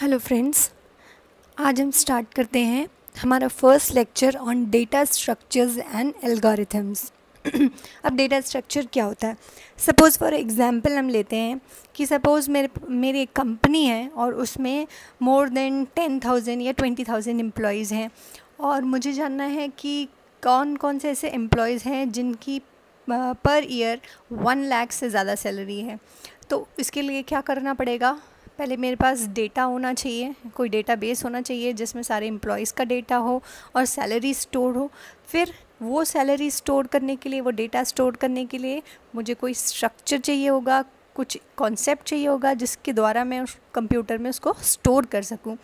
Hello friends, आज हम start करते हैं हमारा first lecture on data structures and algorithms. अब डेटा स्ट्रक्चर क्या होता है? सपोज़ फॉर एग्जांपल हम लेते हैं कि सपोज़ मेरी एक कंपनी है और उसमें मोर देन 10,000 या 20,000 एम्प्लॉयज़ हैं और मुझे जानना है कि कौन कौन से ऐसे एम्प्लॉयज़ हैं जिनकी पर ईयर 1 लाख से ज़्यादा सैलरी है। तो इसके लिए क्या करना पड़ेगा? पहले मेरे पास डेटा होना चाहिए, कोई डेटाबेस होना चाहिए जिसमें सारे एम्प्लॉयज़ का डेटा हो और सैलरी स्टोर हो। फिर वो सैलरी स्टोर करने के लिए, वो डेटा स्टोर करने के लिए मुझे कोई स्ट्रक्चर चाहिए होगा, कुछ कॉन्सेप्ट चाहिए होगा जिसके द्वारा मैं उस कंप्यूटर में उसको स्टोर कर सकूं।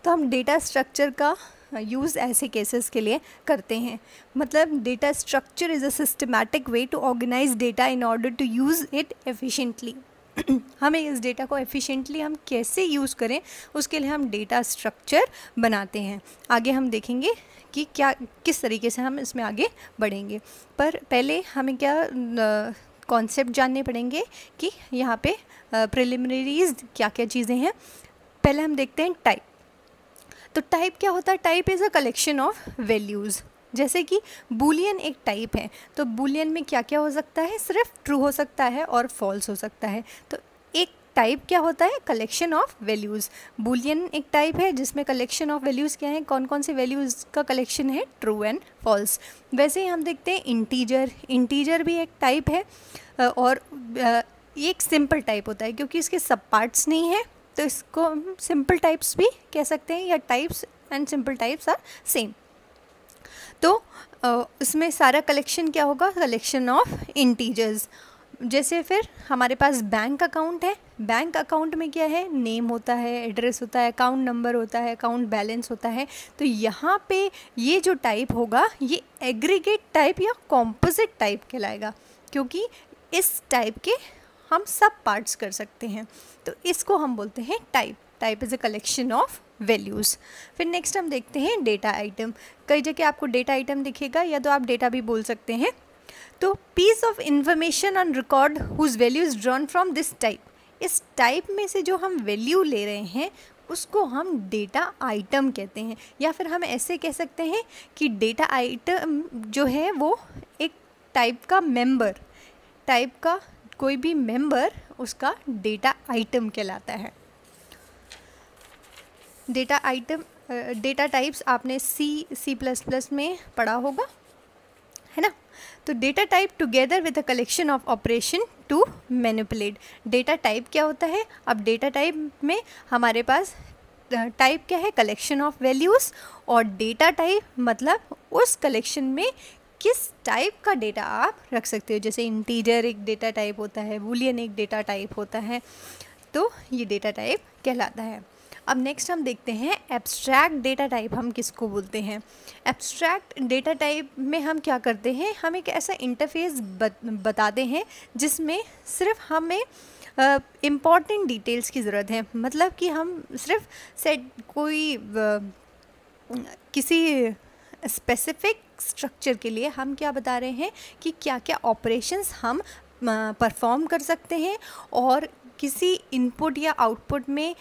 तो हम डेटा स्ट्रक्चर का यूज़ ऐसे केसेस के लिए करते हैं। मतलब data structure is a systematic way to organize data in order to use it efficiently. हमें इस डेटा को एफिशिएंटली हम कैसे यूज़ करें, उसके लिए हम डेटा स्ट्रक्चर बनाते हैं। आगे हम देखेंगे कि किस तरीके से हम इसमें आगे बढ़ेंगे, पर पहले हमें क्या कॉन्सेप्ट जानने पड़ेंगे कि यहाँ पे प्रिलिमिनरीज क्या क्या चीज़ें हैं। पहले हम देखते हैं टाइप। तो टाइप क्या होता है? Type is a collection of values. जैसे कि बूलियन एक टाइप है, तो बूलियन में क्या क्या हो सकता है? सिर्फ ट्रू हो सकता है और फॉल्स हो सकता है। तो एक टाइप क्या होता है? Collection of values. बूलियन एक टाइप है जिसमें कलेक्शन ऑफ वैल्यूज़ क्या है? कौन कौन से वैल्यूज़ का कलेक्शन है? True and false. वैसे ही हम देखते हैं इंटीजर। इंटीजर भी एक टाइप है और ये एक सिंपल टाइप होता है क्योंकि इसके सब पार्ट्स नहीं है, तो इसको हम सिंपल टाइप्स भी कह सकते हैं, या types and simple types are same. तो इसमें सारा कलेक्शन क्या होगा? Collection of integers. जैसे फिर हमारे पास बैंक अकाउंट है। बैंक अकाउंट में क्या है? नेम होता है, एड्रेस होता है, अकाउंट नंबर होता है, अकाउंट बैलेंस होता है। तो यहाँ पे ये जो टाइप होगा ये एग्रीगेट टाइप या कॉम्पोजिट टाइप कहलाएगा, क्योंकि इस टाइप के हम सब पार्ट्स कर सकते हैं। तो इसको हम बोलते हैं type. Type is a collection of values. फिर नेक्स्ट हम देखते हैं डेटा आइटम। कई जगह आपको डेटा आइटम दिखेगा, या तो आप डेटा भी बोल सकते हैं। तो piece of information on record whose value is drawn from this type. इस टाइप में से जो हम वैल्यू ले रहे हैं उसको हम डेटा आइटम कहते हैं, या फिर हम ऐसे कह सकते हैं कि डेटा आइटम जो है वो एक टाइप का मेंबर, टाइप का कोई भी मेंबर उसका डेटा आइटम कहलाता है। डेटा आइटम, डेटा टाइप्स आपने C++ में पढ़ा होगा, है ना? तो data type together with a collection of operation to manipulate. Data type क्या होता है? अब डेटा टाइप में हमारे पास टाइप क्या है? Collection of values. और डेटा टाइप मतलब उस कलेक्शन में किस टाइप का डेटा आप रख सकते हो। जैसे इंटीजर एक डेटा टाइप होता है, बूलियन एक डेटा टाइप होता है, तो ये डेटा टाइप कहलाता है। अब नेक्स्ट हम देखते हैं एब्स्ट्रैक्ट डेटा टाइप हम किसको बोलते हैं। एब्स्ट्रैक्ट डेटा टाइप में हम क्या करते हैं? हम एक ऐसा इंटरफेस बताते हैं जिसमें सिर्फ हमें इम्पॉर्टेंट डिटेल्स की ज़रूरत है। मतलब कि हम सिर्फ कोई किसी स्पेसिफिक स्ट्रक्चर के लिए हम क्या बता रहे हैं कि क्या क्या ऑपरेशंस हम परफॉर्म कर सकते हैं और किसी इनपुट या आउटपुट में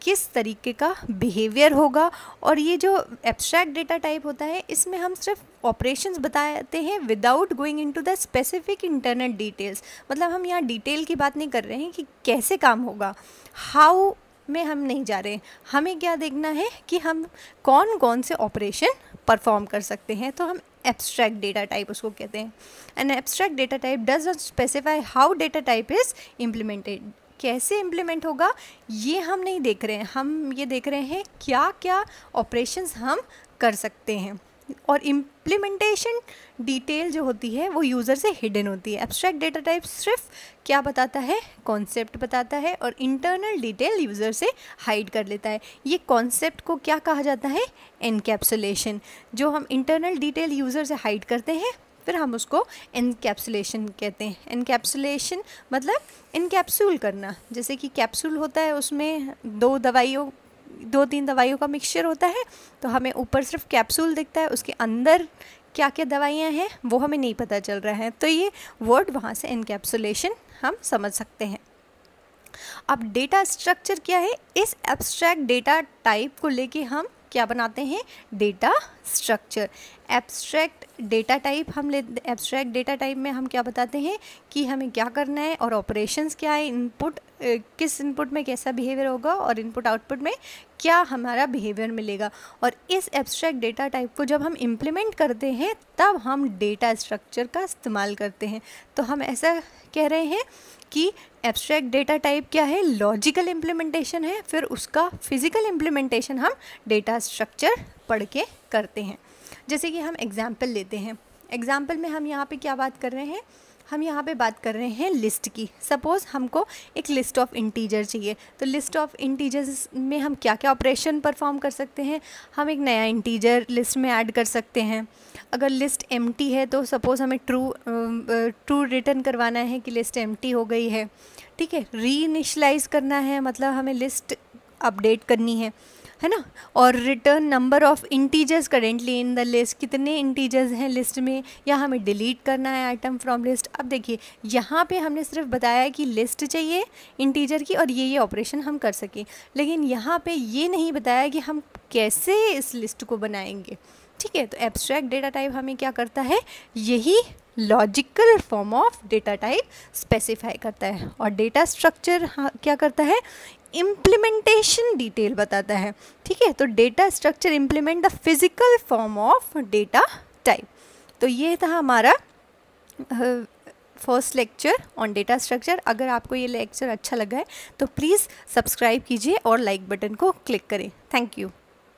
किस तरीके का बिहेवियर होगा। और ये जो एब्स्ट्रैक्ट डेटा टाइप होता है इसमें हम सिर्फ ऑपरेशंस बताते हैं without going into the specific internal details. मतलब हम यहाँ डिटेल की बात नहीं कर रहे हैं कि कैसे काम होगा, हाउ में हम नहीं जा रहे हैं। हमें क्या देखना है कि हम कौन कौन से ऑपरेशन परफॉर्म कर सकते हैं, तो हम एब्स्ट्रैक्ट डेटा टाइप उसको कहते हैं। An abstract data type does not specify how data type is implemented. कैसे इम्प्लीमेंट होगा ये हम नहीं देख रहे हैं, हम ये देख रहे हैं क्या क्या ऑपरेशंस हम कर सकते हैं। और इम्प्लीमेंटेशन डिटेल जो होती है वो यूज़र से हिडन होती है। एब्स्ट्रैक्ट डेटा टाइप सिर्फ क्या बताता है? कॉन्सेप्ट बताता है, और इंटरनल डिटेल यूज़र से हाइड कर लेता है। ये कॉन्सेप्ट को क्या कहा जाता है? एनकैप्सुलेशन। जो हम इंटरनल डिटेल यूज़र से हाइड करते हैं फिर हम उसको एनकैप्सुलेशन कहते हैं। एनकैप्सुलेशन मतलब इनकैप्सूल करना। जैसे कि कैप्सूल होता है, उसमें 2-3 दवाइयों का मिक्सचर होता है, तो हमें ऊपर सिर्फ कैप्सूल दिखता है, उसके अंदर क्या क्या दवाइयाँ हैं वो हमें नहीं पता चल रहा है। तो ये वर्ड वहाँ से एनकैप्सुलेशन हम समझ सकते हैं। अब डेटा स्ट्रक्चर क्या है, इस एब्स्ट्रैक्ट डेटा टाइप को लेके हम क्या बनाते हैं, data structure. Abstract data type हम एब्स्ट्रैक्ट डेटा टाइप में हम क्या बताते हैं कि हमें क्या करना है और ऑपरेशंस क्या है, इनपुट किस इनपुट में कैसा बिहेवियर होगा और इनपुट आउटपुट में क्या हमारा बिहेवियर मिलेगा। और इस एब्स्ट्रैक्ट डेटा टाइप को जब हम इम्प्लीमेंट करते हैं तब हम डेटा स्ट्रक्चर का इस्तेमाल करते हैं। तो हम ऐसा कह रहे हैं कि एब्स्ट्रैक्ट डेटा टाइप क्या है, लॉजिकल इम्प्लीमेंटेशन है, फिर उसका फिजिकल इम्प्लीमेंटेशन हम डेटा स्ट्रक्चर पढ़ के करते हैं। जैसे कि हम एग्जाम्पल लेते हैं, एग्जाम्पल में हम यहाँ पे क्या बात कर रहे हैं, हम यहाँ पे बात कर रहे हैं लिस्ट की। सपोज़ हमको एक लिस्ट ऑफ इंटीजर चाहिए, तो लिस्ट ऑफ इंटीजर्स में हम क्या क्या ऑपरेशन परफॉर्म कर सकते हैं, हम एक नया इंटीजर लिस्ट में ऐड कर सकते हैं। अगर लिस्ट एम्प्टी है तो सपोज़ हमें ट्रू रिटर्न करवाना है कि लिस्ट एम्प्टी हो गई है, ठीक है। रीइनिशियलाइज करना है, मतलब हमें लिस्ट अपडेट करनी है ना। और return number of integers currently in the list, कितने इंटीजर्स हैं लिस्ट में, या हमें डिलीट करना है आइटम फ्रॉम लिस्ट। अब देखिए यहाँ पे हमने सिर्फ बताया कि लिस्ट चाहिए इंटीजर की और ये ऑपरेशन हम कर सकें, लेकिन यहाँ पे ये नहीं बताया कि हम कैसे इस लिस्ट को बनाएंगे, ठीक है। तो एब्स्ट्रैक्ट डेटा टाइप हमें क्या करता है, यही logical form of data type specify करता है। और डेटा स्ट्रक्चर क्या करता है, इम्प्लीमेंटेशन डिटेल बताता है, ठीक है। तो data structure implement the physical form of data type. तो ये था हमारा first lecture on data structure. अगर आपको ये लेक्चर अच्छा लगा है तो प्लीज़ सब्सक्राइब कीजिए और लाइक बटन को क्लिक करें। Thank you.